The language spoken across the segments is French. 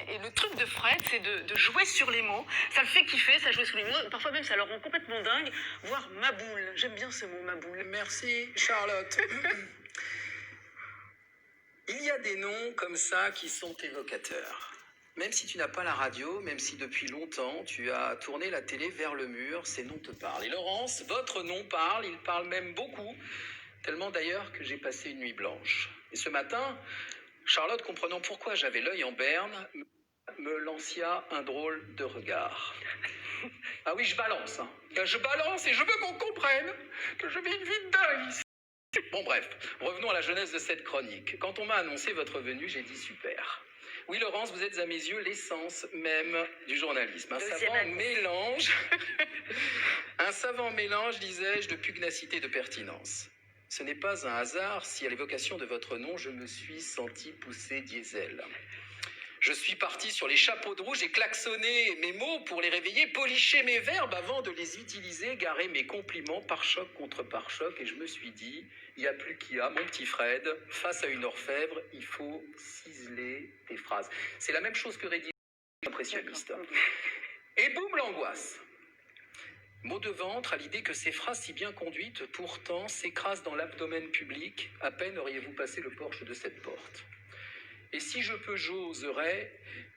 Et le truc de Fred, c'est de jouer sur les mots. Ça le fait kiffer, ça joue sur les mots. Parfois même, ça le rend complètement dingue, voire maboule. J'aime bien ce mot, maboule. Merci, Charlotte. Il y a des noms comme ça qui sont évocateurs. Même si tu n'as pas la radio, même si depuis longtemps tu as tourné la télé vers le mur, ces noms te parlent. Et Laurence, votre nom parle, il parle même beaucoup, tellement d'ailleurs que j'ai passé une nuit blanche. Et ce matin, Charlotte, comprenant pourquoi j'avais l'œil en berne, me lancia un drôle de regard. Ah oui, je balance, hein. Je balance et je veux qu'on comprenne que je vis une vie de dingue ici. Bon bref, revenons à la jeunesse de cette chronique. Quand on m'a annoncé votre venue, j'ai dit super. Oui Laurence, vous êtes à mes yeux l'essence même du journalisme. Un savant mélange, disais-je, de pugnacité et de pertinence. Ce n'est pas un hasard si à l'évocation de votre nom, je me suis senti pousser diesel. Je suis parti sur les chapeaux de roue, j'ai klaxonné mes mots pour les réveiller, poliché mes verbes avant de les utiliser, garé mes compliments par choc contre par choc, et je me suis dit, il n'y a plus qu'à a, mon petit Fred, face à une orfèvre, il faut ciseler tes phrases. C'est la même chose que rédiger impressionniste. Et boum, l'angoisse. Mot de ventre à l'idée que ces phrases si bien conduites, pourtant, s'écrasent dans l'abdomen public, à peine auriez-vous passé le porche de cette porte. Et si je peux, j'oserais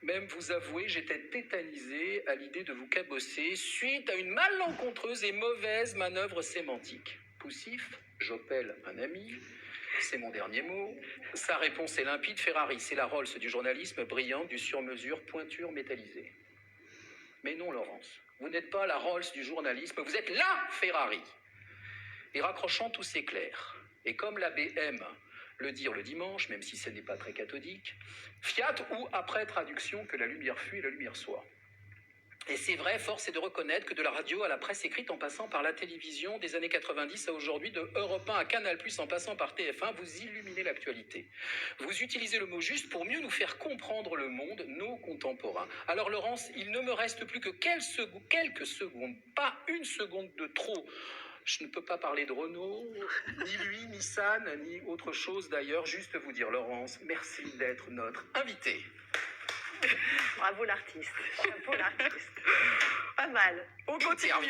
même vous avouer, j'étais tétanisé à l'idée de vous cabosser suite à une malencontreuse et mauvaise manœuvre sémantique. Poussif, j'appelle un ami, c'est mon dernier mot. Sa réponse est limpide, Ferrari, c'est la Rolls du journalisme, brillante, du sur-mesure, pointure métallisée. Mais non, Laurence, vous n'êtes pas la Rolls du journalisme, vous êtes la Ferrari. Et raccrochant, tout s'éclaire. Et comme la BM le dire le dimanche, même si ce n'est pas très cathodique, fiat ou après traduction que la lumière fuit et la lumière soit. Et c'est vrai, force est de reconnaître que de la radio à la presse écrite en passant par la télévision des années 90 à aujourd'hui, de Europe 1 à Canal+, en passant par TF1, vous illuminez l'actualité. Vous utilisez le mot juste pour mieux nous faire comprendre le monde, nos contemporains. Alors Laurence, il ne me reste plus que quelques secondes, pas une seconde de trop. Je ne peux pas parler de Renault, ni lui, ni Nissan, ni autre chose d'ailleurs. Juste vous dire, Laurence, merci d'être notre invitée. Bravo l'artiste. Chapeau l'artiste. Pas mal. On continue. Oui.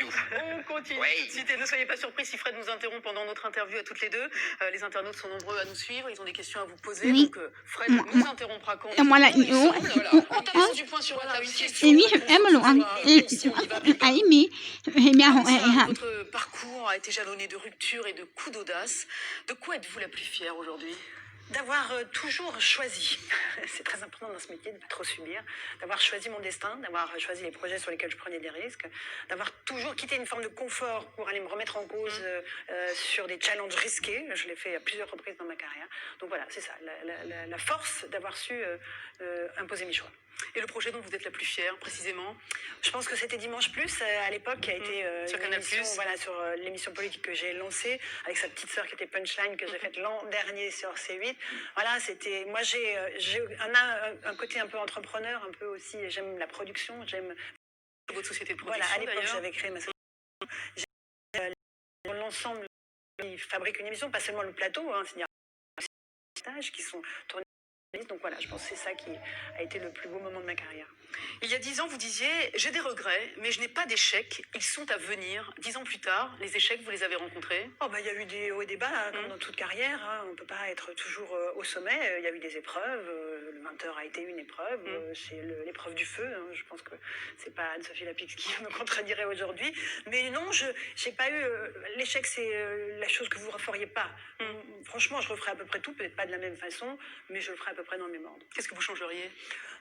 Tout de suite. Et ne soyez pas surpris si Fred nous interrompt pendant notre interview à toutes les deux. Les internautes sont nombreux à nous suivre. Ils ont des questions à vous poser. Oui. Donc Fred nous interrompra quand moi là, on tape du point sur la table. Une question. Et oui, Votre parcours a été jalonné de ruptures et de coups d'audace. De quoi êtes-vous la plus fière aujourd'hui ? D'avoir toujours choisi, c'est très important dans ce métier de ne pas trop subir, d'avoir choisi mon destin, d'avoir choisi les projets sur lesquels je prenais des risques, d'avoir toujours quitté une forme de confort pour aller me remettre en cause sur des challenges risqués. Je l'ai fait à plusieurs reprises dans ma carrière. Donc voilà, c'est ça, la force d'avoir su imposer mes choix. Et le projet dont vous êtes la plus fière, précisément ? Je pense que c'était Dimanche Plus à l'époque, qui a été sur Canal+. Voilà, sur l'émission politique que j'ai lancée avec sa petite sœur qui était Punchline, que j'ai faite l'an dernier sur C8. Voilà, c'était. Moi, j'ai un côté un peu entrepreneur, un peu aussi. J'aime la production, j'aime. Votre société de production. Voilà, à l'époque, d'ailleurs. j'avais créé ma société. L'ensemble, ils fabriquent une émission, pas seulement le plateau, hein, c'est-à-dire des stages qui sont tournés. Donc voilà, je pense que c'est ça qui a été le plus beau moment de ma carrière. Il y a 10 ans, vous disiez « J'ai des regrets, mais je n'ai pas d'échecs. Ils sont à venir. » 10 ans plus tard, les échecs, vous les avez rencontrés ? Il y a eu des hauts et des bas, hein, comme dans toute carrière. Hein. On ne peut pas être toujours au sommet. Il y a eu des épreuves. Le 20h a été une épreuve. C'est l'épreuve du feu. Hein. Je pense que c'est pas Anne-Sophie Lapix qui me contredirait aujourd'hui. Mais non, je n'ai pas eu... l'échec, c'est la chose que vous ne referiez pas. Franchement, je referais à peu près tout. Peut-être pas de la même façon, mais je le ferais à peu près dans le même ordre. Qu'est-ce que vous changeriez ?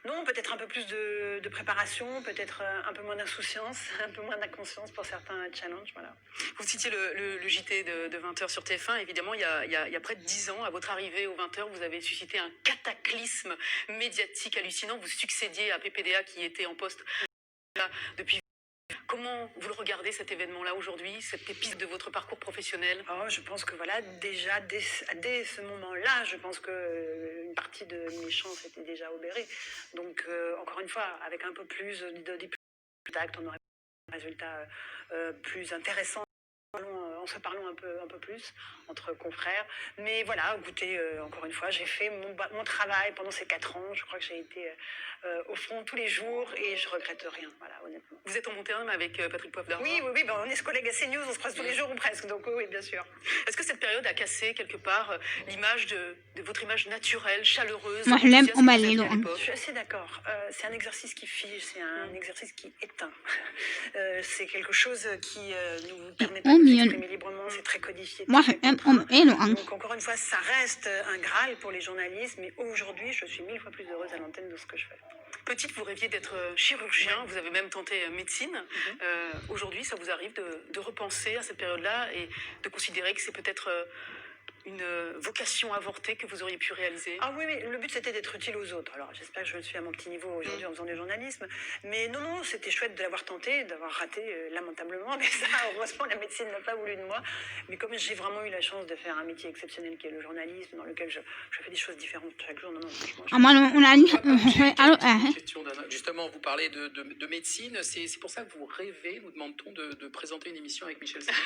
Non, peut-être un peu plus de préparation, peut-être un peu moins d'insouciance, un peu moins d'inconscience pour certains challenges. Voilà. Vous citiez le JT de 20h sur TF1. Évidemment, il y a près de 10 ans, à votre arrivée aux 20h, vous avez suscité un cataclysme médiatique hallucinant. Vous succédiez à PPDA qui était en poste depuis. Comment vous le regardez, cet événement-là, aujourd'hui, cette épisode de votre parcours professionnel ? Je pense que voilà, déjà, dès ce moment-là, je pense qu'une partie de mes chances était déjà obérée. Donc, encore une fois, avec un peu plus de contact, on aurait un résultat plus intéressant en se parlant un peu plus entre confrères. Mais voilà, écoutez, encore une fois, j'ai fait mon travail pendant ces 4 ans. Je crois que j'ai été au front tous les jours et je regrette rien, voilà, honnêtement. Vous êtes en bon terme avec Patrick Poivre-d'Arvor? Oui, ben, on est collègues à CNews, on se croise tous les jours ou presque, donc oui, bien sûr. Est-ce que cette période a cassé quelque part l'image de votre image naturelle, chaleureuse, Moi, je l'aime enthousiaste au que Mali, vous aviez à Laurent. l'époque? Je suis assez d'accord. C'est un exercice qui fige, c'est un exercice qui éteint. C'est quelque chose qui nous permet pas de nous exprimer librement, c'est très codifié. Moi, très je l'aime au contraint. Mali, Laurent. Donc encore une fois, ça reste un Graal pour les journalistes, mais aujourd'hui, je suis 1000 fois plus heureuse à l'antenne de ce que je fais. Petite, vous rêviez d'être chirurgien, vous avez même tenté médecine. Aujourd'hui, ça vous arrive de repenser à cette période-là et de considérer que c'est peut-être une vocation avortée que vous auriez pu réaliser? Ah oui, le but c'était d'être utile aux autres. Alors j'espère que je le suis à mon petit niveau aujourd'hui en faisant du journalisme. Mais non, c'était chouette de l'avoir tenté, d'avoir raté lamentablement. Mais ça, heureusement, la médecine n'a pas voulu de moi. Mais comme j'ai vraiment eu la chance de faire un métier exceptionnel qui est le journalisme, dans lequel je fais des choses différentes chaque jour, non, franchement. Ah, moi, on a dit. Une question justement, vous parlez de médecine, c'est pour ça que vous rêvez, nous demande-t-on, de présenter une émission avec Michel Simès.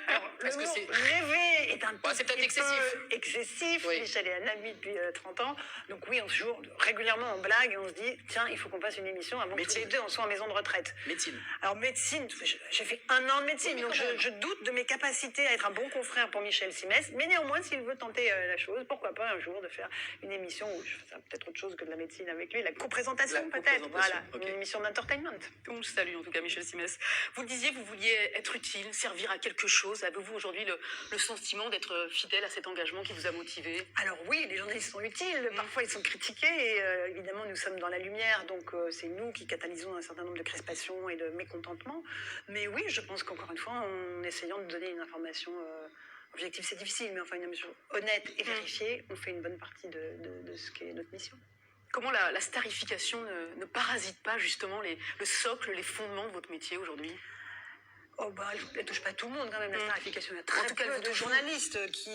Alors, Est-ce que le mot c'est- rêver est un c'est peut-être petit excessif. peu excessif. Oui. Michel est un ami depuis 30 ans. Donc oui, on se joue régulièrement en blague et on se dit, tiens, il faut qu'on fasse une émission avant que tous Médecine. les deux on soit en maison de retraite. Médecine. Alors médecine, j'ai fait 1 an de médecine, Oui, mais donc quand même. je doute de mes capacités à être un bon confrère pour Michel Simès. Mais néanmoins, s'il veut tenter la chose, pourquoi pas un jour de faire une émission où je faisais peut-être autre chose que de la médecine avec lui, la coprésentation La peut-être. coprésentation, Voilà, ok. une émission d'entertainment. On le salue en tout cas, Michel Simès. Vous le disiez, vous vouliez être utile, servir à quelque chose. Avez-vous aujourd'hui le sentiment d'être fidèle à cet engagement qui vous a motivé? Alors oui, les journalistes sont utiles, parfois ils sont critiqués et évidemment nous sommes dans la lumière, donc c'est nous qui catalysons un certain nombre de crispations et de mécontentements. Mais oui, je pense qu'encore une fois, en essayant de donner une information objective, c'est difficile, mais enfin une information honnête et vérifiée, on fait une bonne partie de ce qu'est notre mission. Comment la starification ne parasite pas justement le socle, les fondements de votre métier aujourd'hui? Oh bah, elle ne touche pas tout le monde quand même, la starification. Il y a très En tout cas, peu elle vous de touche. journalistes qui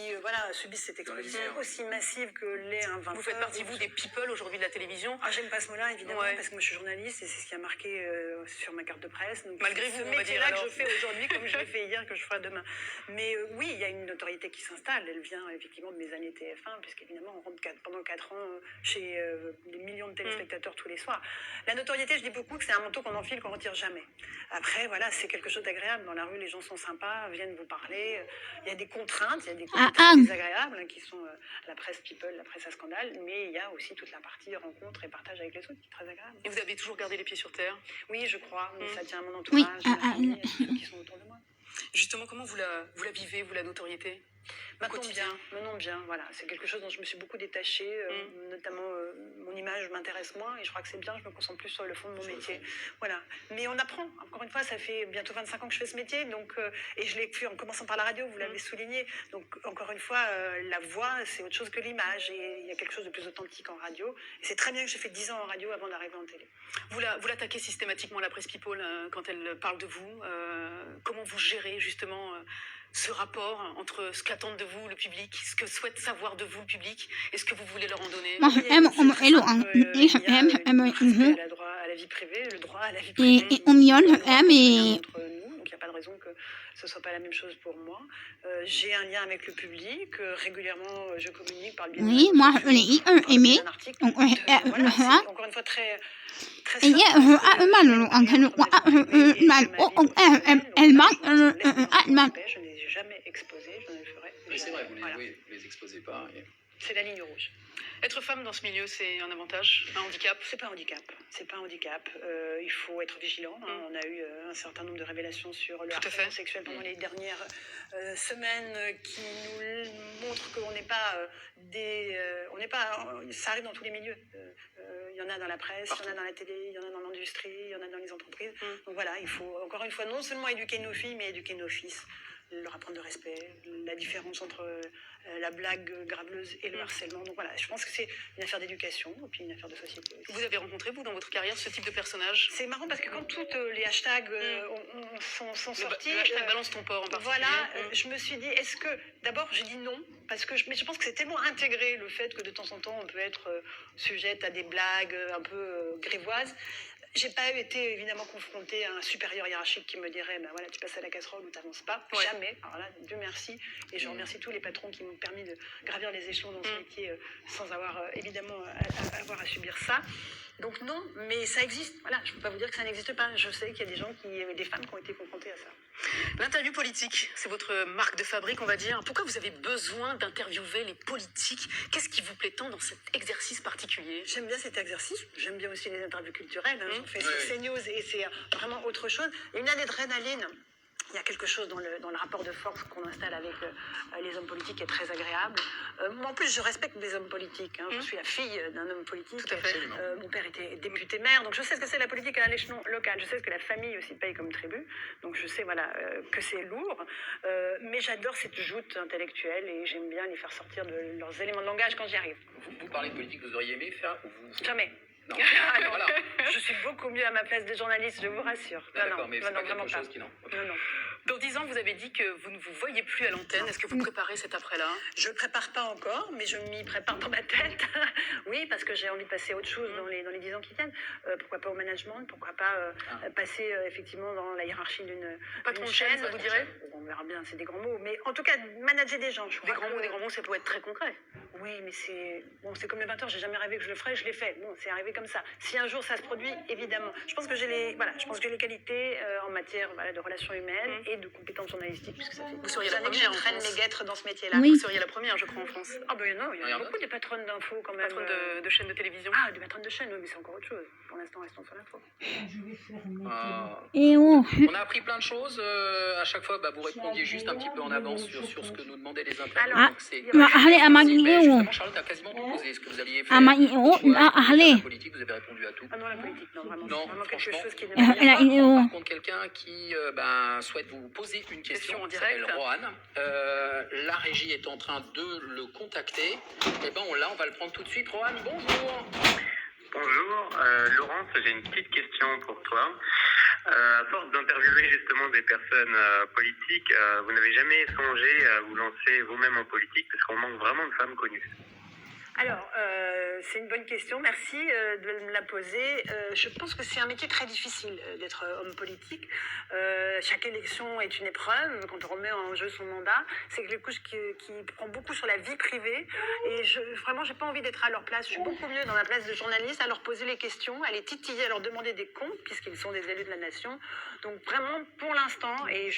subissent cette exposition aussi massive que l'est un 20 Vous faites partie, vous, des people aujourd'hui de la télévision. Ah, j'aime pas ce mot-là, évidemment, Ouais. parce que moi je suis journaliste et c'est ce qui a marqué sur ma carte de presse. Donc, Malgré c'est vous, ce on va dire, métier-là que alors. je fais aujourd'hui, comme je l'ai fait hier, que je ferai demain. Mais oui, il y a une notoriété qui s'installe. Elle vient effectivement de mes années TF1, puisqu'évidemment, on rentre pendant 4 ans chez des millions de téléspectateurs tous les soirs. La notoriété, je dis beaucoup que c'est un manteau qu'on enfile, qu'on retire jamais. Après, voilà, c'est quelque chose d'agréable. Dans la rue, les gens sont sympas, viennent vous parler. Il y a des contraintes, il y a des côtés très désagréables qui sont la presse people, la presse à scandale, mais il y a aussi toute la partie rencontre et partage avec les autres qui est très agréable. Et vous avez toujours gardé les pieds sur terre. Oui, je crois, mais ça tient à mon Oui, entourage, à ma famille, à ceux qui sont autour de moi. Justement, comment vous la vivez, vous, la notoriété? Menons bien, voilà. C'est quelque chose dont je me suis beaucoup détachée, notamment mon image m'intéresse moins et je crois que c'est bien, je me concentre plus sur le fond de mon métier. Voilà. Mais on apprend, encore une fois, ça fait bientôt 25 ans que je fais ce métier, donc, et je l'ai fait en commençant par la radio, vous l'avez souligné. Donc, encore une fois, la voix, c'est autre chose que l'image et il y a quelque chose de plus authentique en radio. Et c'est très bien que j'ai fait 10 ans en radio avant d'arriver en télé. Vous l'attaquez systématiquement, la presse people, quand elle parle de vous. Comment vous gérez justement ce rapport entre ce qu'attendent de vous le public, ce que souhaite savoir de vous le public et ce que vous voulez leur en donner? Moi, je l'aime au Mali, Laurent. Il y a Et le droit à la vie privée, le droit à la vie privée. au Mion, je Le droit l'aime et. entre nous, donc il n'y a pas de raison que ce ne soit pas la même chose pour moi. J'ai un lien avec le public, régulièrement je communique par le biais de Oui, moi, je l'ai aimé. un article. Donc, Voilà, le c'est roi. encore une fois très très Et soft, je parce que mal, je Laurent. fais Le rien roi, entre ma vie privée et mal. ma vie professionnelle, donc Elle voilà, m'a. je laisse les enfants Mal. en paix, je ne les ai jamais exposés, je ne le ferai Mais c'est jamais. vrai, vous Voilà. les exposez pas. C'est la ligne rouge. Être femme dans ce milieu, c'est un avantage, un handicap? C'est pas un handicap. C'est pas un handicap. Il faut être vigilant. On a eu un certain nombre de révélations sur le Tout à harcèlement fait. sexuel pendant les dernières semaines qui nous montrent qu'on n'est pas on n'est pas. Ça arrive dans tous les milieux. Il y en a dans la presse, il y en a dans la télé, il y en a dans l'industrie, il y en a dans les entreprises. Donc voilà, il faut encore une fois non seulement éduquer nos filles, mais éduquer nos fils. Leur apprendre le respect, la différence entre la blague graveleuse et le harcèlement. Donc voilà, je pense que c'est une affaire d'éducation et puis une affaire de société aussi. Vous avez rencontré, vous, dans votre carrière, ce type de personnage? C'est marrant parce que quand toutes les hashtags sont sortis, Le hashtag balance ton porc en particulier. voilà, je me suis dit, est-ce que d'abord j'ai dit non parce que mais je pense que c'est tellement intégré le fait que de temps en temps on peut être sujette à des blagues un peu grivoises. J'ai pas été évidemment confrontée à un supérieur hiérarchique qui me dirait ben voilà, tu passes à la casserole ou t'avances pas. Ouais. Jamais. Alors là, Dieu merci. Et je remercie tous les patrons qui m'ont permis de gravir les échelons dans ce métier sans avoir évidemment avoir à subir ça. Donc non, mais ça existe. Voilà, je peux pas vous dire que ça n'existe pas. Je sais qu'il y a des gens des femmes qui ont été confrontées à ça. L'interview politique, c'est votre marque de fabrique, on va dire. Pourquoi vous avez besoin d'interviewer les politiques? Qu'est-ce qui vous plaît tant dans cet exercice particulier? J'aime bien cet exercice. J'aime bien aussi les interviews culturelles. J'en fais sur CNews et c'est vraiment autre chose. Il y a une adrénaline. Il y a quelque chose dans le rapport de force qu'on installe avec les hommes politiques qui est très agréable. En plus, je respecte les hommes politiques. Je suis la fille d'un homme politique. Tout à fait. Mon père était député maire, donc je sais ce que c'est la politique à l'échelon local. Je sais ce que la famille aussi paye comme tribut. Donc je sais que c'est lourd. Mais j'adore cette joute intellectuelle et j'aime bien les faire sortir de leurs éléments de langage quand j'y arrive. Vous parlez de politique, vous auriez aimé faire ou vous... Jamais. Non. Ah non, Voilà. je suis beaucoup mieux à ma place de journaliste, je vous rassure. Ah, d'accord, mais c'est pas vraiment quelque chose qui... Non. Ok. Non. Dans 10 ans, vous avez dit que vous ne vous voyez plus à l'antenne. Est-ce que vous préparez cet après-là? Je ne prépare pas encore, mais je m'y prépare dans ma tête. Oui, parce que j'ai envie de passer à autre chose dans les 10 ans qui viennent. Pourquoi pas au management? Pourquoi pas passer effectivement dans la hiérarchie d'une Patron de chaîne, chaîne, ça vous dirait? On verra bien, c'est des grands mots. Mais en tout cas, manager des gens. Des grands mots, ça peut être très concret. Oui, mais c'est comme le 20h, j'ai jamais rêvé que je le ferais, je l'ai fait. Bon, c'est arrivé comme ça. Si un jour ça se produit, évidemment. Je pense que j'ai les qualités en matière de relations humaines et de compétences journalistiques, puisque ça fait Vous seriez des la années que première je en traîne France. mes guêtres dans ce métier-là. Oui. Vous seriez la première, je crois, en France. Ah ben non, il y a Regarde. beaucoup de patronnes d'infos quand même. Patronne de chaîne de télévision. Ah, des patronnes de chaîne, oui, mais c'est encore autre chose. Pour l'instant, restons sur l'info. Et oh. On a appris plein de choses. À chaque fois, vous répondiez juste un petit peu en avance sur ce que nous demandaient les interviews. Alors, Donc, c'est... Ahale amagi Mais eo. justement, Charlotte a quasiment tout posé. Ce que vous alliez faire. Amagi o. Ahale. La politique, vous avez répondu à tout. Ah non, la politique, non, vraiment. Non, c'est vraiment quelque franchement. chose qui ne Ela eo. Par contre, quelqu'un qui souhaite vous poser une question, En qui s'appelle direct. Rohan. La régie est en train de le contacter. Et on va le prendre tout de suite. Rohan, bonjour. Bonjour, Laurence, j'ai une petite question pour toi. À force d'interviewer justement des personnes politiques, vous n'avez jamais songé à vous lancer vous-même en politique parce qu'on manque vraiment de femmes connues. Alors, c'est une bonne question, merci de me la poser. Je pense que c'est un métier très difficile d'être homme politique. Chaque élection est une épreuve quand on remet en jeu son mandat. C'est quelque chose qui prend beaucoup sur la vie privée. Et vraiment, j'ai pas envie d'être à leur place. Je suis beaucoup mieux dans ma place de journaliste, à leur poser les questions, à les titiller, à leur demander des comptes, puisqu'ils sont des élus de la nation. Donc vraiment, pour l'instant, et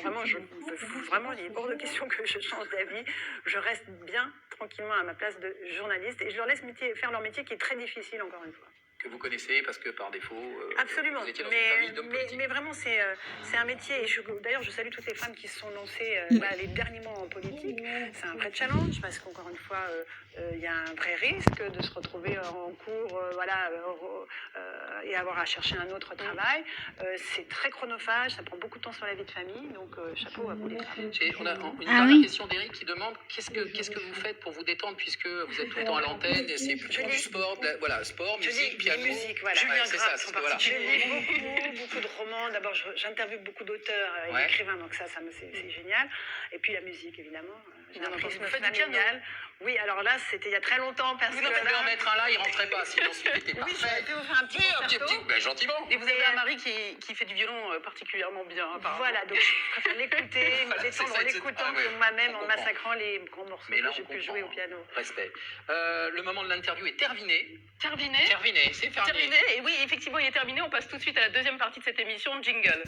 vraiment, il est hors de question que je change d'avis. Je reste bien tranquillement à ma place de journaliste et je leur laisse faire leur métier qui est très difficile, encore une fois. Que vous connaissez parce que par défaut, Absolument, vous étiez dans une famille d'hommes politiques. mais vraiment c'est un métier et d'ailleurs je salue toutes les femmes qui se sont lancées les derniers mois en politique. C'est un vrai challenge parce qu'encore une fois il y a un vrai risque de se retrouver en cours et avoir à chercher un autre travail. C'est très chronophage, ça prend beaucoup de temps sur la vie de famille, donc chapeau à vous les femmes. On a une Ah dernière oui. question d'Éric qui demande qu'est-ce que vous faites pour vous détendre puisque vous êtes tout le temps à l'antenne et c'est plutôt du sport, sport, musique, piano. Musique, voilà. Ouais, c'est ça, c'est voilà. Je lis beaucoup de romans. D'abord, j'interviewe beaucoup d'auteurs et Ouais. d'écrivains, donc ça c'est génial. Et puis la musique, évidemment. J'ai un Évidemment, prisme vous faites du piano. familial. Oui, alors là, c'était il y a très longtemps parce Vous que pouvez en mettre un là, il rentrait pas, sinon c'était oui, parfait. j'aurais pu vous faire un petit concerto. Gentiment. Et vous avez un mari qui fait du violon particulièrement bien, apparemment. Voilà, donc je préfère l'écouter, Voilà, me détendre en c'est- l'écoutant ah ouais, que moi-même on en comprend. massacrant les grands morceaux Mais là, que j'ai on pu jouer au comprend. piano. Respect. Le moment de l'interview est terminé. Terminé. C'est terminé. Terminé. Et oui, effectivement, il est terminé. On passe tout de suite à la deuxième partie de cette émission, jingle.